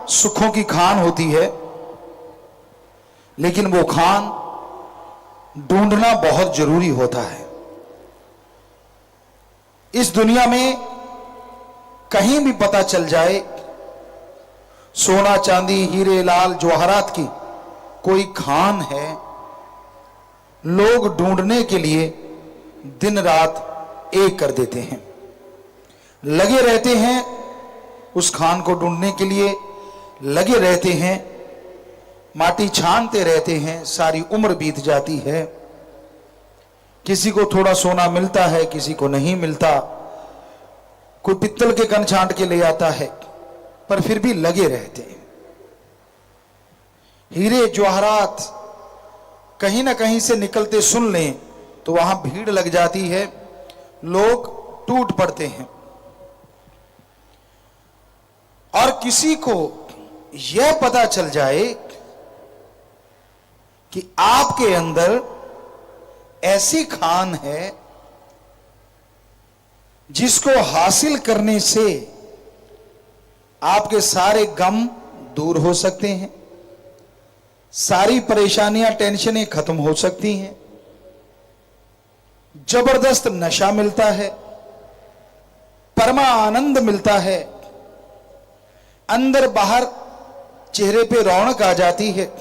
सुखों की खान होती है, लेकिन वो खान ढूंढना बहुत जरूरी होता है। इस दुनिया में कहीं भी पता चल जाए सोना चांदी हीरे लाल जवाहरात की कोई खान है, लोग ढूंढने के लिए दिन रात एक कर देते हैं, लगे रहते हैं उस खान को ढूंढने के लिए, लगे रहते हैं, माटी छानते रहते हैं, सारी उम्र बीत जाती है। किसी को थोड़ा सोना मिलता है, किसी को नहीं मिलता, कोई पित्तल के कण छांट के ले आता है, पर फिर भी लगे रहते हैं। हीरे जवाहरात कहीं ना कहीं से निकलते सुन लें तो वहां भीड़ लग जाती है, लोग टूट पड़ते हैं। और किसी को यह पता चल जाए कि आपके अंदर ऐसी खान है जिसको हासिल करने से आपके सारे गम दूर हो सकते हैं, सारी परेशानियां टेंशनें खत्म हो सकती हैं, जबरदस्त नशा मिलता है, परमा आनंद मिलता है, अंदर बाहर चेहरे पे रौनक आ जाती है,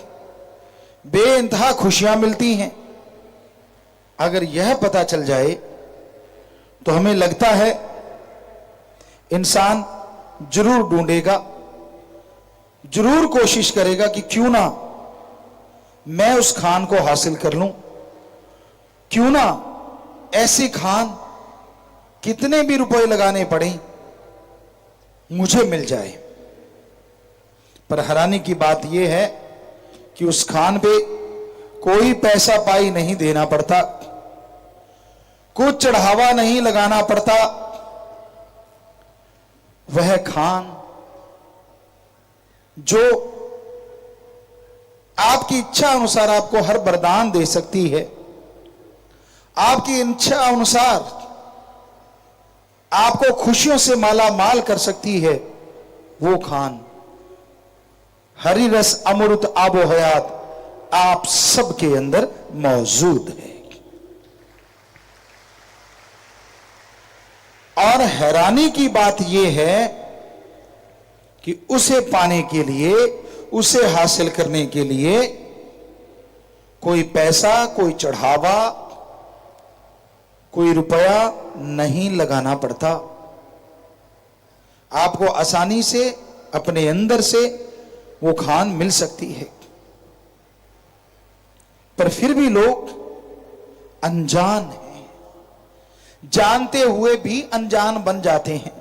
बेइंतहा खुशियां मिलती हैं। अगर यह पता चल जाए तो हमें लगता है इंसान जरूर ढूंढेगा, जरूर कोशिश करेगा कि क्यों ना मैं उस खान को हासिल कर लूं, क्यों ना ऐसी खान कितने भी रुपए लगाने पड़े मुझे मिल जाए। पर हैरानी की बात यह है कि उस खान पे कोई पैसा पाई नहीं देना पड़ता, कुछ चढ़ावा नहीं लगाना पड़ता। वह खान जो आपकी इच्छा अनुसार आपको हर वरदान दे सकती है, आपकी इच्छा अनुसार आपको खुशियों से माला माल कर सकती है, वो खान हरी रस अमृत आबो हयात आप सबके अंदर मौजूद है। और हैरानी की बात यह है कि उसे पाने के लिए, उसे हासिल करने के लिए कोई पैसा, कोई चढ़ावा, कोई रुपया नहीं लगाना पड़ता। आपको आसानी से अपने अंदर से वो खान मिल सकती है। पर फिर भी लोग अनजान हैं, जानते हुए भी अनजान बन जाते हैं,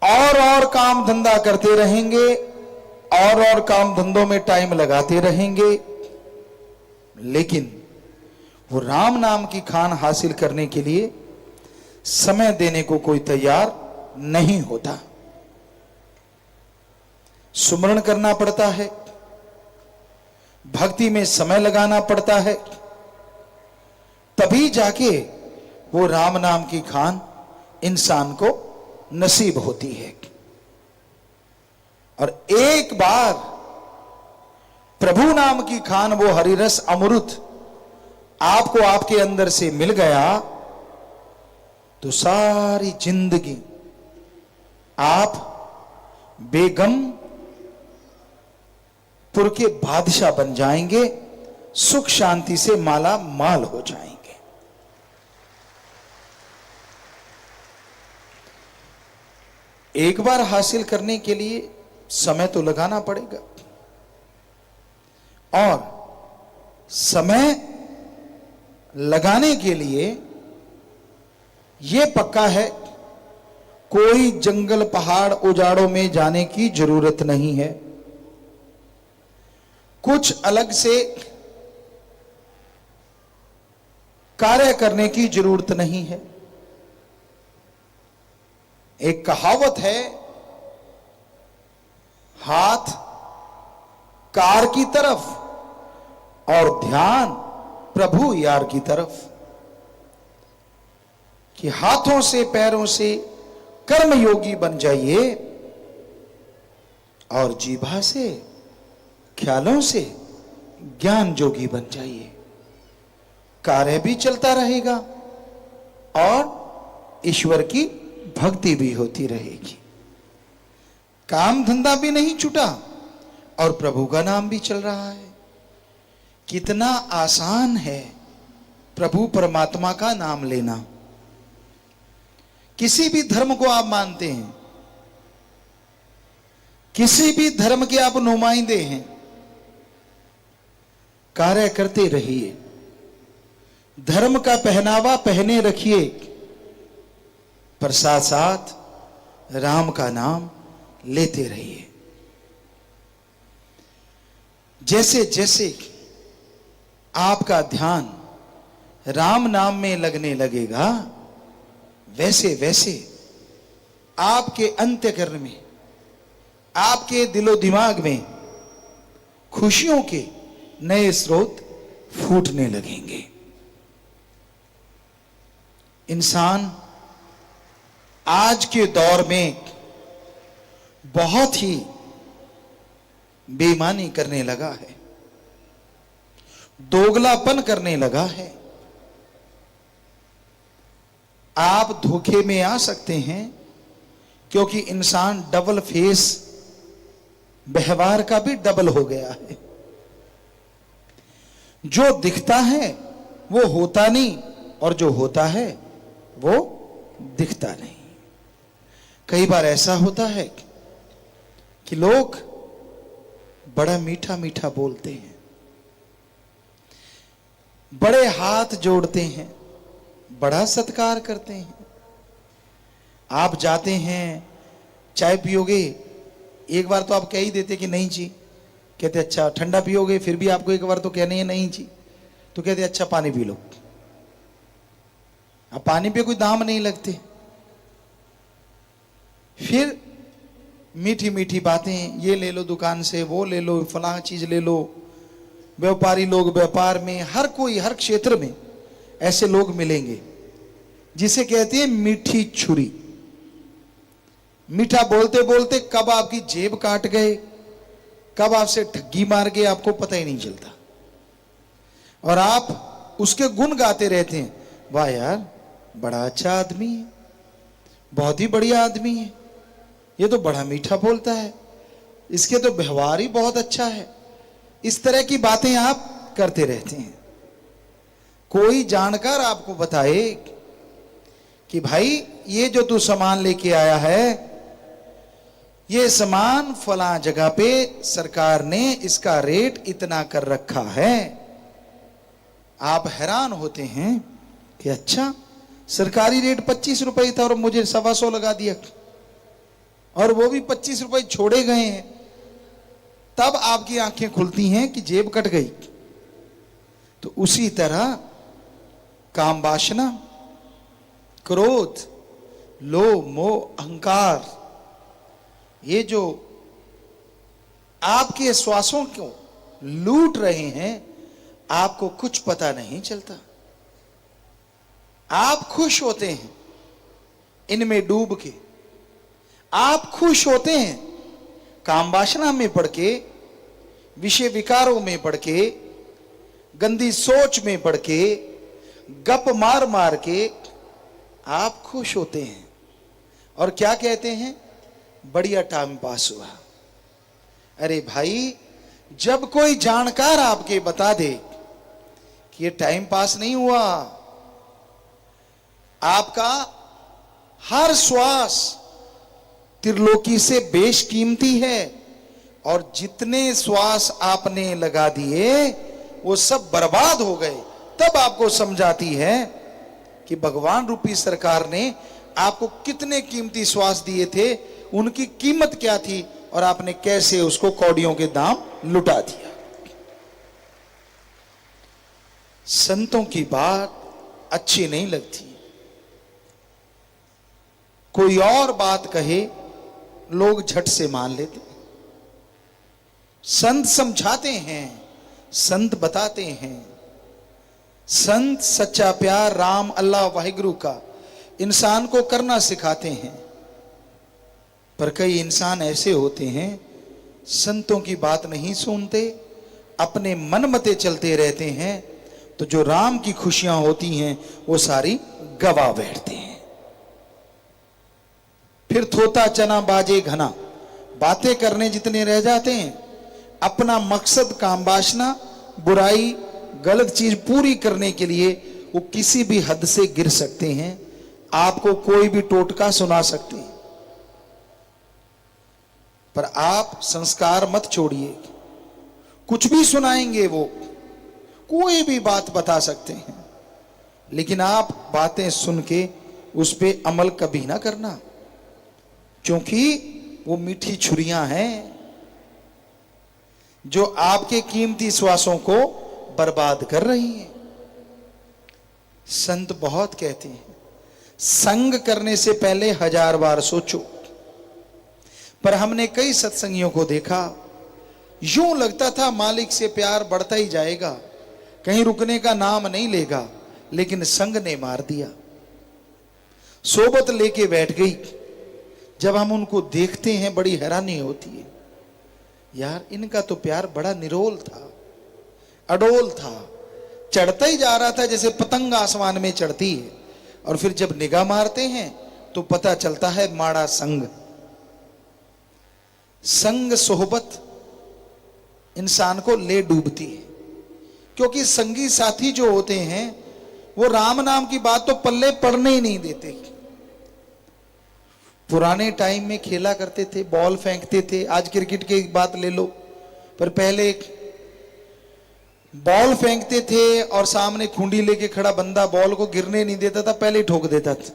और काम धंधा करते रहेंगे, और काम धंधों में टाइम लगाते रहेंगे, लेकिन वो राम नाम की खान हासिल करने के लिए समय देने को कोई तैयार नहीं होता। सुमरण करना पड़ता है, भक्ति में समय लगाना पड़ता है, तभी जाके वो राम नाम की खान इंसान को नसीब होती है। और एक बार प्रभु नाम की खान, वो हरिरस अमृत आपको आपके अंदर से मिल गया तो सारी जिंदगी आप बेगम पुर के बादशाह बन जाएंगे, सुख शांति से माला माल हो जाएंगे। एक बार हासिल करने के लिए समय तो लगाना पड़ेगा, और समय लगाने के लिए यह पक्का है कोई जंगल पहाड़ उजाड़ों में जाने की जरूरत नहीं है, कुछ अलग से कार्य करने की जरूरत नहीं है। एक कहावत है, हाथ कार की तरफ और ध्यान प्रभु यार की तरफ, कि हाथों से पैरों से कर्मयोगी बन जाइए, और जीभा से, ख्यालों से ज्ञान जोगी बन जाइए। कार्य भी चलता रहेगा और ईश्वर की भक्ति भी होती रहेगी। काम धंधा भी नहीं छूटा और प्रभु का नाम भी चल रहा है। कितना आसान है प्रभु परमात्मा का नाम लेना। किसी भी धर्म को आप मानते हैं, किसी भी धर्म के आप नुमाइंदे हैं, कार्य करते रहिए, धर्म का पहनावा पहने रखिए, पर साथ साथ राम का नाम लेते रहिए। जैसे जैसे आपका ध्यान राम नाम में लगने लगेगा, वैसे वैसे आपके अंतःकरण में, आपके दिलो दिमाग में खुशियों के नए स्रोत फूटने लगेंगे। इंसान आज के दौर में बहुत ही बेईमानी करने लगा है, दोगलापन करने लगा है। आप धोखे में आ सकते हैं क्योंकि इंसान डबल फेस व्यवहार का भी डबल हो गया है। जो दिखता है वो होता नहीं और जो होता है वो दिखता नहीं। कई बार ऐसा होता है कि लोग बड़ा मीठा मीठा बोलते हैं, बड़े हाथ जोड़ते हैं, बड़ा सत्कार करते हैं। आप जाते हैं, चाय पियोगे, एक बार तो आप कह ही देते कि नहीं जी, कहते अच्छा। ठंडा पियोगे, फिर भी आपको एक बार तो कहने है नहीं जी, तो कहते अच्छा पानी पी लो। अब पानी पे कोई दाम नहीं लगते। फिर मीठी मीठी बातें, ये ले लो दुकान से, वो ले लो, फलां चीज ले लो। व्यापारी लोग, व्यापार में हर कोई, हर क्षेत्र में ऐसे लोग मिलेंगे जिसे कहते हैं मीठी छुरी। मीठा बोलते बोलते कब आपकी जेब काट गए, कब आपसे ठगी मार गए, आपको पता ही नहीं चलता। और आप उसके गुण गाते रहते हैं, वाह यार बड़ा अच्छा आदमी है, बहुत ही बढ़िया आदमी है, ये तो बड़ा मीठा बोलता है, इसके तो व्यवहार ही बहुत अच्छा है। इस तरह की बातें आप करते रहते हैं। कोई जानकार आपको बताए कि भाई ये जो तू सामान लेके आया है, ये सामान फलां जगह पे सरकार ने इसका रेट इतना कर रखा है। आप हैरान होते हैं कि अच्छा, सरकारी रेट 25 रुपए था और मुझे 125 लगा दिया, और वो भी 25 रुपए छोड़े गए हैं। तब आपकी आंखें खुलती हैं कि जेब कट गई। तो उसी तरह काम वासना, क्रोध, लोभ, मोह, अहंकार, ये जो आपके श्वासों को लूट रहे हैं, आपको कुछ पता नहीं चलता। आप खुश होते हैं इनमें डूब के, आप खुश होते हैं काम वासना में पड़ के, विषय विकारों में पड़ के, गंदी सोच में पड़ के, गप मार मार के आप खुश होते हैं और क्या कहते हैं, बढ़िया टाइम पास हुआ। अरे भाई, जब कोई जानकार आपके बता दे कि ये टाइम पास नहीं हुआ, आपका हर श्वास त्रिलोकी से बेशकीमती है और जितने श्वास आपने लगा दिए वो सब बर्बाद हो गए। तब आपको समझाती है कि भगवान रूपी सरकार ने आपको कितने कीमती श्वास दिए थे, उनकी कीमत क्या थी और आपने कैसे उसको कौड़ियों के दाम लुटा दिया। संतों की बात अच्छी नहीं लगती। कोई और बात कहे लोग झट से मान लेते। संत समझाते हैं, संत बताते हैं, संत सच्चा प्यार राम अल्लाह वाहिगुरु का इंसान को करना सिखाते हैं। पर कई इंसान ऐसे होते हैं संतों की बात नहीं सुनते, अपने मन मते चलते रहते हैं, तो जो राम की खुशियां होती हैं वो सारी गवा बैठते हैं। फिर थोता चना बाजे घना, बातें करने जितने रह जाते हैं, अपना मकसद काम वासना बुराई गलत चीज पूरी करने के लिए वो किसी भी हद से गिर सकते हैं। आपको कोई भी टोटका सुना सकते हैं, पर आप संस्कार मत छोड़िए। कुछ भी सुनाएंगे वो, कोई भी बात बता सकते हैं, लेकिन आप बातें सुन के उस पर अमल कभी ना करना, क्योंकि वो मीठी छुरियां हैं जो आपके कीमती श्वासों को बर्बाद कर रही हैं। संत बहुत कहते हैं संग करने से पहले 1000 बार सोचो, पर हमने कई सत्संगियों को देखा, यूं लगता था मालिक से प्यार बढ़ता ही जाएगा, कहीं रुकने का नाम नहीं लेगा, लेकिन संग ने मार दिया। सोबत लेके बैठ गई। जब हम उनको देखते हैं बड़ी हैरानी होती है, यार इनका तो प्यार बड़ा निरोल था, अडोल था, चढ़ता ही जा रहा था जैसे पतंग आसमान में चढ़ती है, और फिर जब निगाह मारते हैं तो पता चलता है माड़ा संग। संग सोहबत इंसान को ले डूबती है, क्योंकि संगी साथी जो होते हैं वो राम नाम की बात तो पल्ले पड़ने ही नहीं देते। पुराने टाइम में खेला करते थे, बॉल फेंकते थे, आज क्रिकेट की बात ले लो, पर पहले बॉल फेंकते थे और सामने खूंडी लेके खड़ा बंदा बॉल को गिरने नहीं देता था, पहले ही ठोक देता था।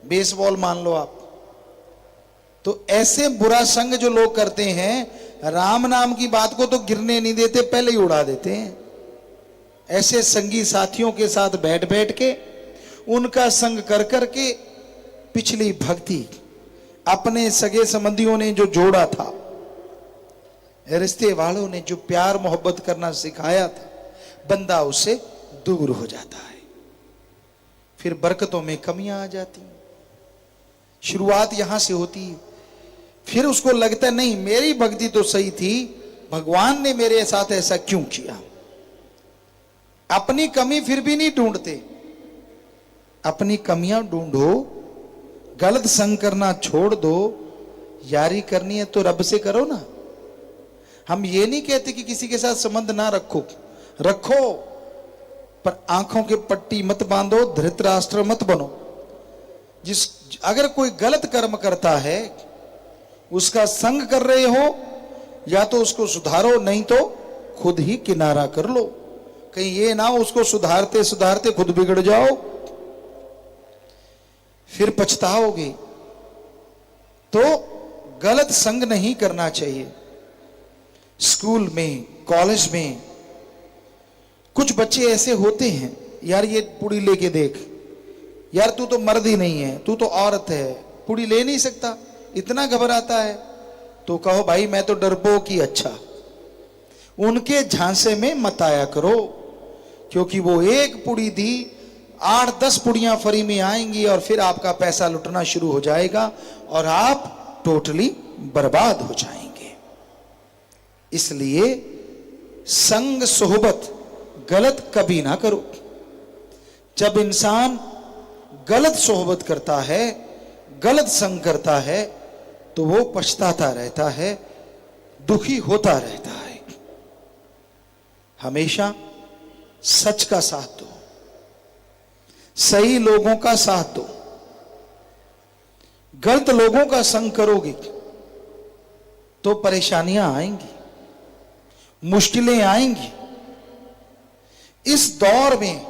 बेसबॉल मान लो आप। तो ऐसे बुरा संग जो लोग करते हैं, राम नाम की बात को तो गिरने नहीं देते, पहले ही उड़ा देते हैं। ऐसे संगी साथियों के साथ बैठ बैठ के, उनका संग कर कर के पिछली भक्ति, अपने सगे संबंधियों ने जो जोड़ा था, रिश्ते वालों ने जो प्यार मोहब्बत करना सिखाया था, बंदा उससे दूर हो जाता है। फिर बरकतों में कमियां आ जाती हैं। शुरुआत यहां से होती है। फिर उसको लगता है नहीं मेरी भक्ति तो सही थी, भगवान ने मेरे साथ ऐसा क्यों किया। अपनी कमी फिर भी नहीं ढूंढते, अपनी कमियां ढूंढो, गलत संग करना छोड़ दो, यारी करनी है तो रब से करो ना। हम ये नहीं कहते कि किसी के साथ संबंध ना रखो, रखो, पर आंखों के पट्टी मत बांधो, धृतराष्ट्र मत बनो। अगर कोई गलत कर्म करता है, उसका संग कर रहे हो, या तो उसको सुधारो, नहीं तो खुद ही किनारा कर लो। कहीं ये ना उसको सुधारते सुधारते खुद बिगड़ जाओ, फिर पछताओगे। तो गलत संग नहीं करना चाहिए। स्कूल में, कॉलेज में कुछ बच्चे ऐसे होते हैं, यार ये पुड़ी लेके देख, यार तू तो मर्द ही नहीं है, तू तो औरत है, पुड़ी ले नहीं सकता, इतना घबराता है। तो कहो भाई मैं तो डरपोक ही अच्छा। उनके झांसे में मत आया करो, क्योंकि वो एक पुड़ी दी, 8-10 पुड़ियां फ्री में आएंगी और फिर आपका पैसा लुटना शुरू हो जाएगा और आप टोटली बर्बाद हो जाएंगे। इसलिए संग सोहबत गलत कभी ना करो। जब इंसान गलत सोहबत करता है, गलत संग करता है, तो वो पछताता रहता है, दुखी होता रहता है। हमेशा सच का साथ दो, सही लोगों का साथ दो। गलत लोगों का संग करोगे तो परेशानियां आएंगी, मुश्किलें आएंगी। इस दौर में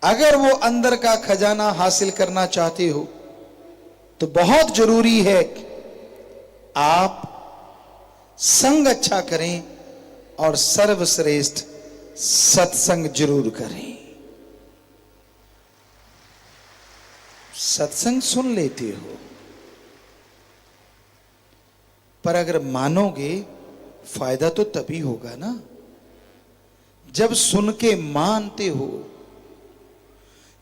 अगर वो अंदर का खजाना हासिल करना चाहते हो तो बहुत जरूरी है आप संग अच्छा करें और सर्वश्रेष्ठ सत्संग जरूर करें। सत्संग सुन लेते हो, पर अगर मानोगे फायदा तो तभी होगा ना जब सुन के मानते हो,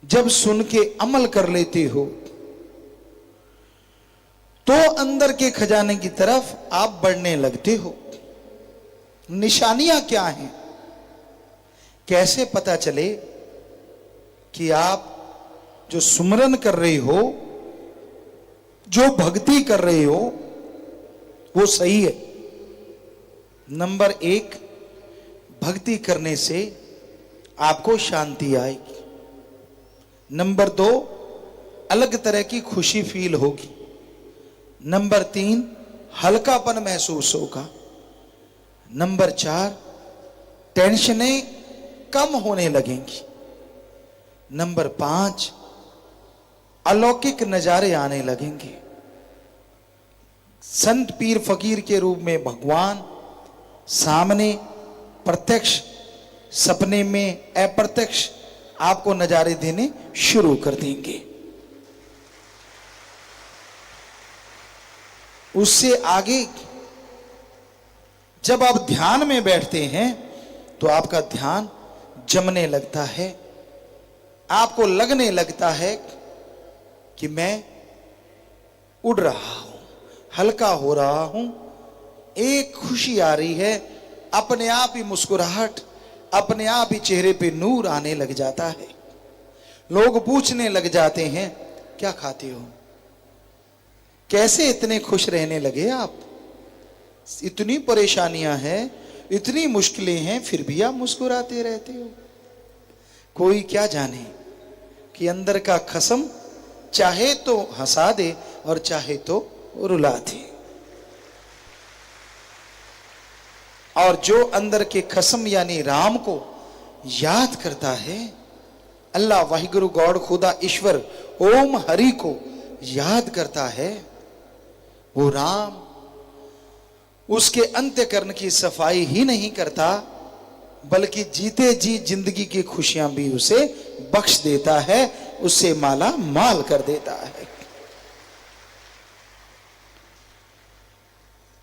जब सुन के अमल कर लेते हो। तो तो अंदर के खजाने की तरफ आप बढ़ने लगते हो। निशानियां क्या हैं? कैसे पता चले कि आप जो सुमरन कर रहे हो, जो भक्ति कर रहे हो, वो सही है? नंबर 1, भक्ति करने से आपको शांति आएगी। नंबर 2, अलग तरह की खुशी फील होगी। नंबर 3, हल्कापन महसूस होगा। नंबर 4, टेंशनें कम होने लगेंगी। नंबर 5, अलौकिक नजारे आने लगेंगे। संत पीर फकीर के रूप में भगवान सामने प्रत्यक्ष, सपने में अप्रत्यक्ष आपको नजारे देने शुरू कर देंगे। उससे आगे जब आप ध्यान में बैठते हैं तो आपका ध्यान जमने लगता है। आपको लगने लगता है कि मैं उड़ रहा हूं, हल्का हो रहा हूं, एक खुशी आ रही है, अपने आप ही मुस्कुराहट, अपने आप ही चेहरे पे नूर आने लग जाता है। लोग पूछने लग जाते हैं, क्या खाते हो? कैसे इतने खुश रहने लगे आप? इतनी परेशानियां हैं, इतनी मुश्किलें हैं, फिर भी आप मुस्कुराते रहते हो। कोई क्या जाने कि अंदर का खसम चाहे तो हंसा दे और चाहे तो रुला दे। और जो अंदर के खसम यानी राम को याद करता है, अल्लाह वाहिगुरु गॉड खुदा ईश्वर ओम हरि को याद करता है, वो राम उसके अंतःकरण की सफाई ही नहीं करता, बल्कि जीते जी जिंदगी की खुशियां भी उसे बख्श देता है, उससे माला माल कर देता है।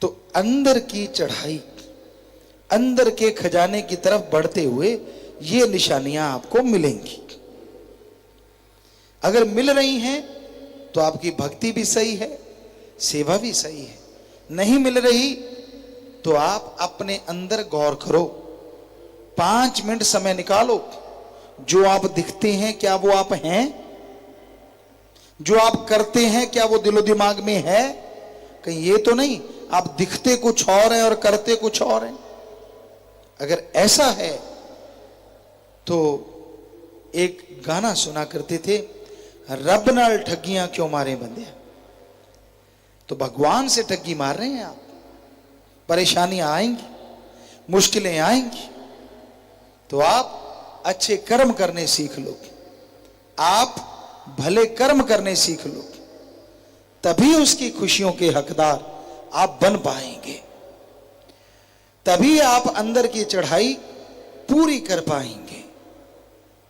तो अंदर की चढ़ाई, अंदर के खजाने की तरफ बढ़ते हुए ये निशानियां आपको मिलेंगी। अगर मिल रही हैं तो आपकी भक्ति भी सही है, सेवा भी सही है। नहीं मिल रही तो आप अपने अंदर गौर करो, 5 मिनट समय निकालो। जो आप दिखते हैं क्या वो आप हैं? जो आप करते हैं क्या वो दिलो दिमाग में है? कहीं ये तो नहीं आप दिखते कुछ और हैं और करते कुछ और हैं? अगर ऐसा है तो एक गाना सुना करते थे, रब नाल ठगियां क्यों मारे बंदे। तो भगवान से ठगी मार रहे हैं आप। परेशानियां आएंगी, मुश्किलें आएंगी, तो आप अच्छे कर्म करने सीख लो, आप भले कर्म करने सीख लो, तभी उसकी खुशियों के हकदार आप बन पाएंगे। तभी आप अंदर की चढ़ाई पूरी कर पाएंगे।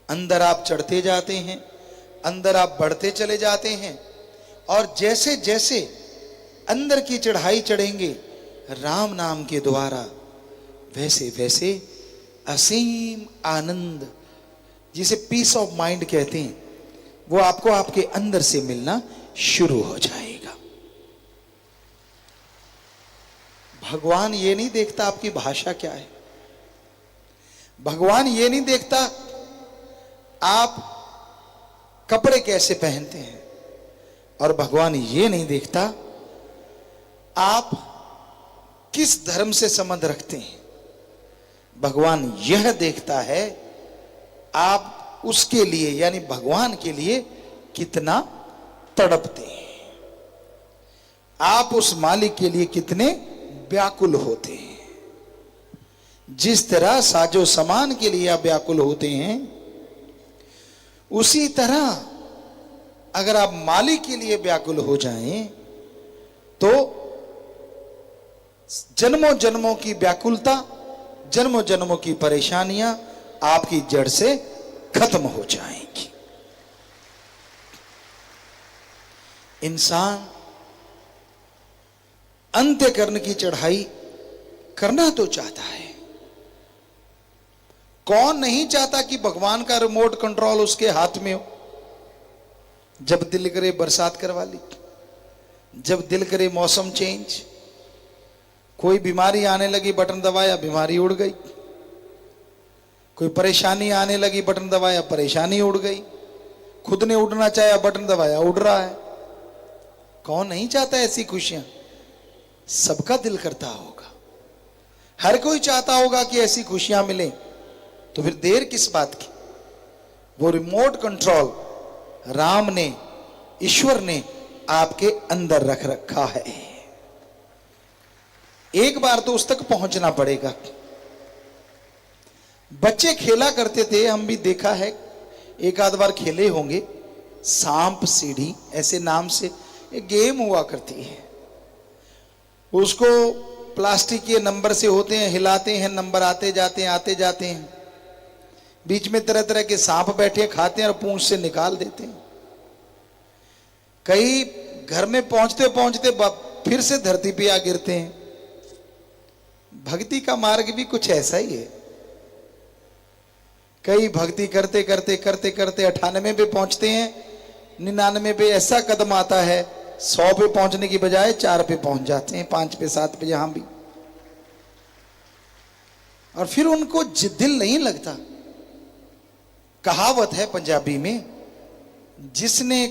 अंदर आप चढ़ते जाते हैं, अंदर आप बढ़ते चले जाते हैं, और जैसे जैसे अंदर की चढ़ाई चढ़ेंगे राम नाम के द्वारा, वैसे वैसे असीम आनंद, जिसे पीस ऑफ माइंड कहते हैं, वो आपको आपके अंदर से मिलना शुरू हो जाएगा। भगवान ये नहीं देखता आपकी भाषा क्या है, भगवान ये नहीं देखता आप कपड़े कैसे पहनते हैं, और भगवान ये नहीं देखता आप किस धर्म से संबंध रखते हैं। भगवान यह देखता है आप उसके लिए यानी भगवान के लिए कितना तड़पते हैं, आप उस मालिक के लिए कितने व्याकुल होते हैं। जिस तरह साजो सामान के लिए आप व्याकुल होते हैं, उसी तरह अगर आप मालिक के लिए व्याकुल हो जाएं तो जन्मों जन्मों की व्याकुलता, जन्मों जन्मों की परेशानियां आपकी जड़ से खत्म हो जाएंगी। इंसान अंत्यकरण की चढ़ाई करना तो चाहता है। कौन नहीं चाहता कि भगवान का रिमोट कंट्रोल उसके हाथ में हो? जब दिल करे बरसात करवा ली, जब दिल करे मौसम चेंज, कोई बीमारी आने लगी बटन दबाया बीमारी उड़ गई, कोई परेशानी आने लगी बटन दबाया परेशानी उड़ गई, खुद ने उड़ना चाहा बटन दबाया उड़ रहा है। कौन नहीं चाहता ऐसी खुशियां? सबका दिल करता होगा, हर कोई चाहता होगा कि ऐसी खुशियां मिले। तो फिर देर किस बात की? वो रिमोट कंट्रोल राम ने, ईश्वर ने आपके अंदर रख रखा है। एक बार तो उस तक पहुंचना पड़ेगा। बच्चे खेला करते थे, हम भी देखा है, एक आध बार खेले होंगे, सांप सीढ़ी ऐसे नाम से एक गेम हुआ करती है। उसको प्लास्टिक के नंबर से होते हैं, हिलाते हैं, नंबर आते जाते हैं आते जाते हैं, बीच में तरह तरह के सांप बैठे खाते हैं और पूंछ से निकाल देते हैं। कई घर में पहुंचते पहुंचते फिर से धरती पे आ गिरते हैं। भक्ति का मार्ग भी कुछ ऐसा ही है। कई भक्ति करते करते करते करते 98 पे पहुंचते हैं, 99 पे ऐसा कदम आता है 100 पे पहुंचने की बजाय 4 पे पहुंच जाते हैं, 5 पे 7 पे, यहां भी। और फिर उनको दिल नहीं लगता। कहावत है पंजाबी में, जिसने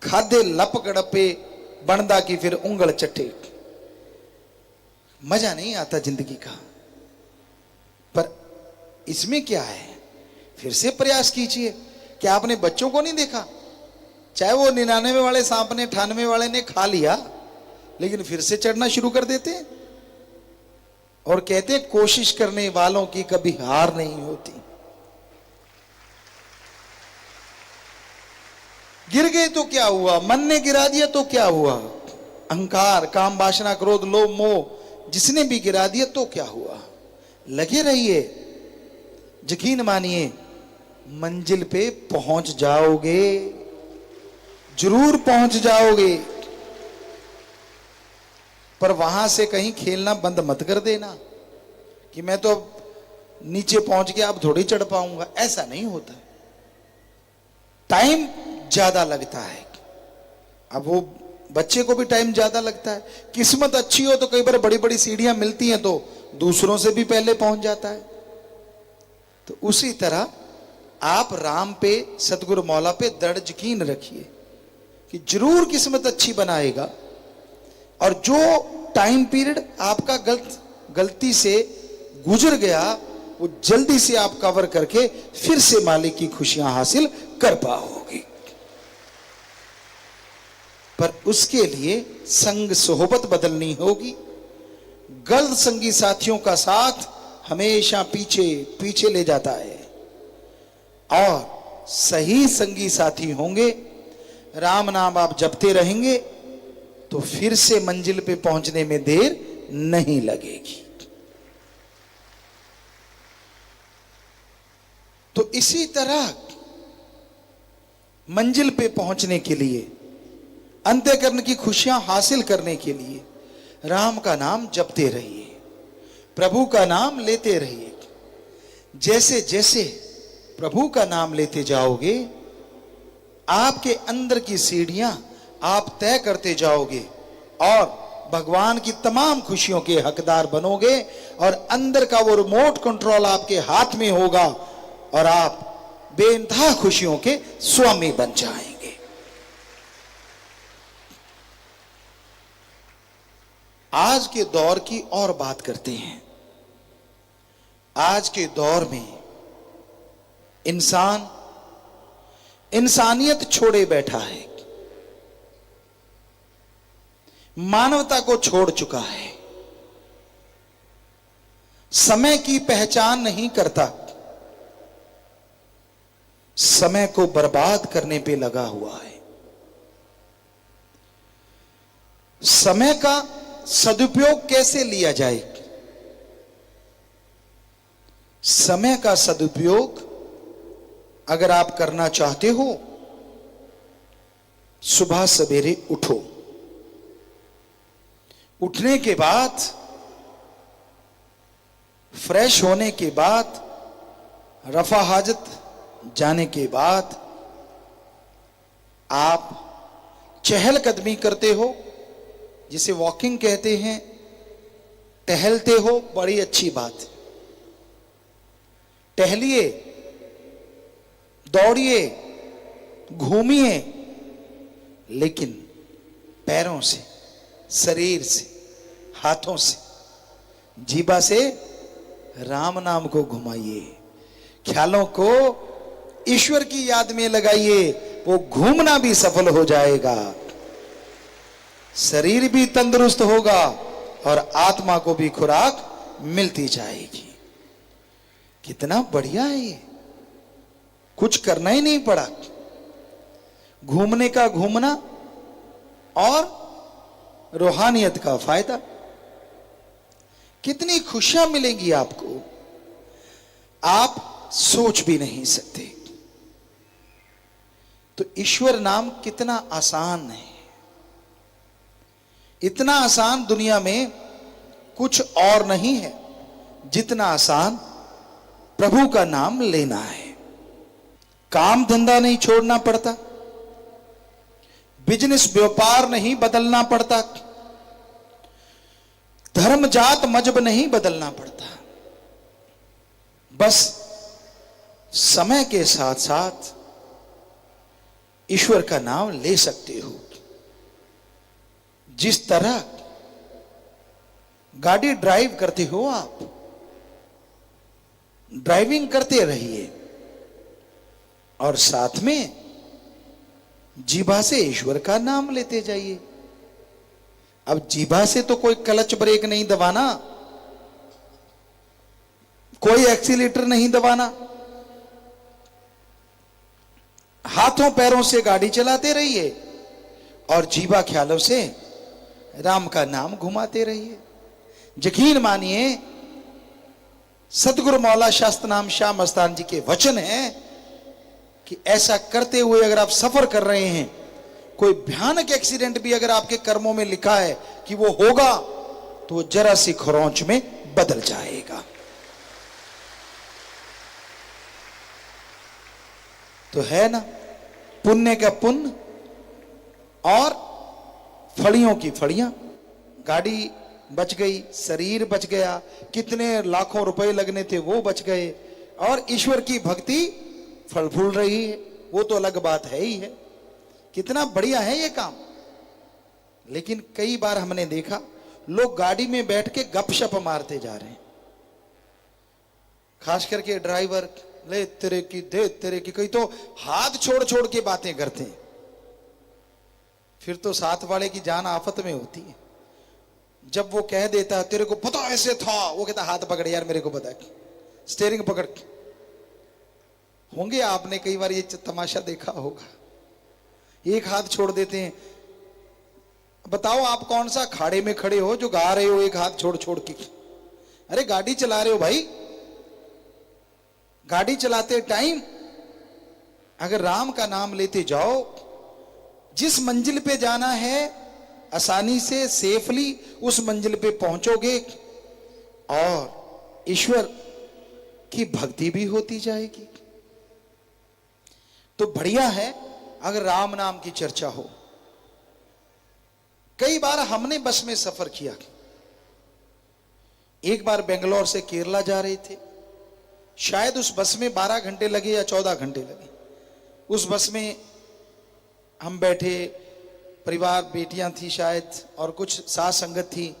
खादे लप गड़पे बनदा की फिर उंगल चट्टे। मजा नहीं आता जिंदगी का, पर इसमें क्या है? फिर से प्रयास कीजिए। क्या आपने बच्चों को नहीं देखा? चाहे वो 99 वाले सांप ने 98 वाले ने खा लिया, लेकिन फिर से चढ़ना शुरू कर देते हैं और कहते हैं कोशिश करने वालों की कभी हार नहीं होती। गिर गए तो क्या हुआ? मन ने गिरा दिया तो क्या हुआ? अहंकार, काम, वासना, क्रोध, लोभ, मोह जिसने भी गिरा दिया तो क्या हुआ? लगे रहिए, यकीन मानिए मंजिल पे पहुंच जाओगे, जरूर पहुंच जाओगे। पर वहां से कहीं खेलना बंद मत कर देना कि मैं तो नीचे पहुंच गया अब थोड़ी चढ़ पाऊंगा। ऐसा नहीं होता, टाइम ज्यादा लगता है। अब वो बच्चे को भी टाइम ज्यादा लगता है। किस्मत अच्छी हो तो कई बार बड़ी बड़ी सीढ़ियां मिलती हैं तो दूसरों से भी पहले पहुंच जाता है। तो उसी तरह आप राम पे, सतगुरु मौला पे दृढ़ यकीन रखिए कि जरूर किस्मत अच्छी बनाएगा। और जो टाइम पीरियड आपका गलती से गुजर गया वो जल्दी से आप कवर करके फिर से मालिक की खुशियां हासिल कर पाओगे। पर उसके लिए संग सोहबत बदलनी होगी। गलत संगी साथियों का साथ हमेशा पीछे पीछे ले जाता है, और सही संगी साथी होंगे, राम नाम आप जपते रहेंगे तो फिर से मंजिल पे पहुंचने में देर नहीं लगेगी। तो इसी तरह मंजिल पे पहुंचने के लिए, अंत्यकरण की खुशियां हासिल करने के लिए राम का नाम जपते रहिए, प्रभु का नाम लेते रहिए। जैसे जैसे प्रभु का नाम लेते जाओगे, आपके अंदर की सीढ़ियां आप तय करते जाओगे और भगवान की तमाम खुशियों के हकदार बनोगे। और अंदर का वो रिमोट कंट्रोल आपके हाथ में होगा और आप बेइंतहा खुशियों के स्वामी बन जाएंगे। आज के दौर की और बात करते हैं। आज के दौर में इंसान इंसानियत छोड़े बैठा है, मानवता को छोड़ चुका है, समय की पहचान नहीं करता, समय को बर्बाद करने पे लगा हुआ है। समय का सदुपयोग कैसे लिया जाए? समय का सदुपयोग अगर आप करना चाहते हो, सुबह सवेरे उठो, उठने के बाद, फ्रेश होने के बाद, रफा हाजत जाने के बाद आप चहलकदमी करते हो, जिसे वॉकिंग कहते हैं, टहलते हो, बड़ी अच्छी बात है। टहलिए, दौड़िए, घूमिए, लेकिन पैरों से, शरीर से, हाथों से, जीभा से राम नाम को घुमाइए, ख्यालों को ईश्वर की याद में लगाइए। वो घूमना भी सफल हो जाएगा, शरीर भी तंदुरुस्त होगा और आत्मा को भी खुराक मिलती जाएगी। कितना बढ़िया है ये, कुछ करना ही नहीं पड़ा। घूमने का घूमना और रूहानियत का फायदा, कितनी खुशियां मिलेंगी आपको, आप सोच भी नहीं सकते। तो ईश्वर नाम कितना आसान है, इतना आसान दुनिया में कुछ और नहीं है जितना आसान प्रभु का नाम लेना है। काम धंधा नहीं छोड़ना पड़ता, बिजनेस व्यापार नहीं बदलना पड़ता, धर्म जात मजहब नहीं बदलना पड़ता, बस समय के साथ साथ ईश्वर का नाम ले सकते हो। जिस तरह गाड़ी ड्राइव करते हो, आप ड्राइविंग करते रहिए और साथ में जीभा से ईश्वर का नाम लेते जाइए। अब जीभा से तो कोई क्लच ब्रेक नहीं दबाना, कोई एक्सीलेटर नहीं दबाना, हाथों पैरों से गाड़ी चलाते रहिए और जीवा ख्यालों से राम का नाम घुमाते रहिए। यकीन मानिए, सतगुरु मौला शास्त्र नाम शाह मस्तान जी के वचन हैं कि ऐसा करते हुए अगर आप सफर कर रहे हैं, कोई भयानक एक्सीडेंट भी अगर आपके कर्मों में लिखा है कि वो होगा, तो वो जरा सी खरोंच में बदल जाएगा। तो है ना, पुण्य का पुण्य और फड़ियों की फड़ियां। गाड़ी बच गई, शरीर बच गया, कितने लाखों रुपए लगने थे वो बच गए, और ईश्वर की भक्ति फल फूल रही है, वो तो अलग बात है ही है। कितना बढ़िया है ये काम। लेकिन कई बार हमने देखा लोग गाड़ी में बैठ के गपशप मारते जा रहे हैं, खास करके ड्राइवर, ले तेरे की दे तेरे की, कई तो हाथ छोड़ छोड़ के बातें करते हैं। फिर तो साथ वाले की जान आफत में होती है। जब वो कह देता तेरे को पता ऐसे था, वो कहता हाथ पकड़ यार मेरे को पता, स्टीयरिंग पकड़। होंगे आपने कई बार ये तमाशा देखा होगा, एक हाथ छोड़ देते हैं। बताओ आप कौन सा खाड़े में खड़े हो जो गा रहे हो एक हाथ छोड़ छोड़ के? अरे गाड़ी चला रहे हो भाई, गाड़ी चलाते टाइम अगर राम का नाम लेते जाओ, जिस मंजिल पे जाना है आसानी से सेफली उस मंजिल पे पहुंचोगे और ईश्वर की भक्ति भी होती जाएगी। तो बढ़िया है अगर राम नाम की चर्चा हो। कई बार हमने बस में सफर किया। एक बार बेंगलोर से केरला जा रहे थे, शायद उस बस में 12 घंटे लगे या 14 घंटे लगे। उस बस में हम बैठे, परिवार, बेटियां थी शायद और कुछ साथ संगत थी।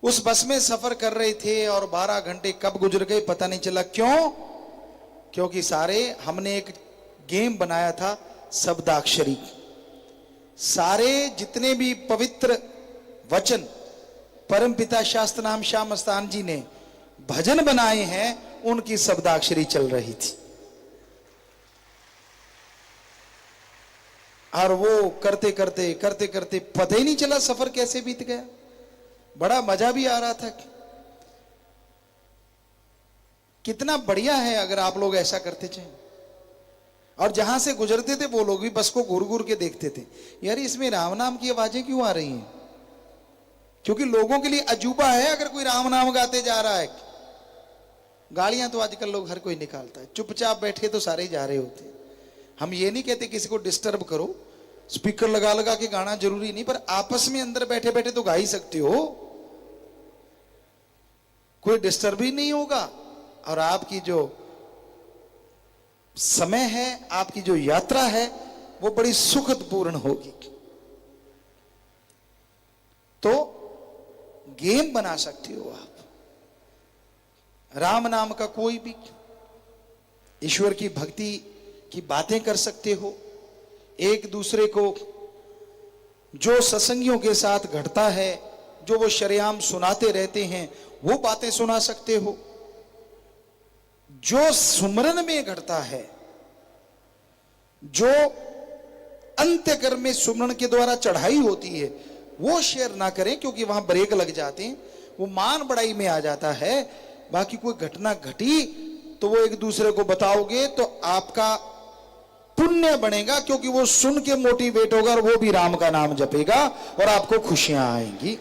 उस बस में सफर कर रहे थे और 12 घंटे कब गुजर गए पता नहीं चला। क्यों? क्योंकि सारे हमने एक गेम बनाया था, शब्दाक्षरी। सारे जितने भी पवित्र वचन परमपिता शास्त्र नाम शाह मस्तान जी ने भजन बनाए हैं, उनकी शब्दाक्षरी चल रही थी। और वो करते करते करते करते पता ही नहीं चला सफर कैसे बीत गया। बड़ा मजा भी आ रहा था। कितना बढ़िया है अगर आप लोग ऐसा करते जाएं। और जहां से गुजरते थे वो लोग भी बस को घूर घूर के देखते थे, यार इसमें राम नाम की आवाजें क्यों आ रही हैं? क्योंकि लोगों के लिए अजूबा है अगर कोई राम नाम गाते जा रहा है। गालियां तो आजकल लोग हर कोई निकालता है, चुपचाप बैठे तो सारे ही जा रहे होते हैं। हम ये नहीं कहते किसी को डिस्टर्ब करो, स्पीकर लगा लगा के गाना जरूरी नहीं, पर आपस में अंदर बैठे बैठे तो गा ही सकते हो, कोई डिस्टर्ब ही नहीं होगा। और आपकी जो समय है, आपकी जो यात्रा है, वो बड़ी सुखदपूर्ण होगी। तो गेम बना सकते हो आप, राम नाम का कोई भी, ईश्वर की भक्ति की बातें कर सकते हो। एक दूसरे को जो सत्संगियों के साथ घटता है, जो वो शरेआम सुनाते रहते हैं, वो बातें सुना सकते हो। जो सुमरन में घटता है, जो अंत्यकर्म में सुमरन के द्वारा चढ़ाई होती है, वो शेयर ना करें, क्योंकि वहां ब्रेक लग जाते हैं, वो मान बढ़ाई में आ जाता है। बाकी कोई घटना घटी तो वो एक दूसरे को बताओगे तो आपका पुण्य बनेगा, क्योंकि वो सुन के मोटिवेट होगा और वो भी राम का नाम जपेगा और आपको खुशियां आएंगी।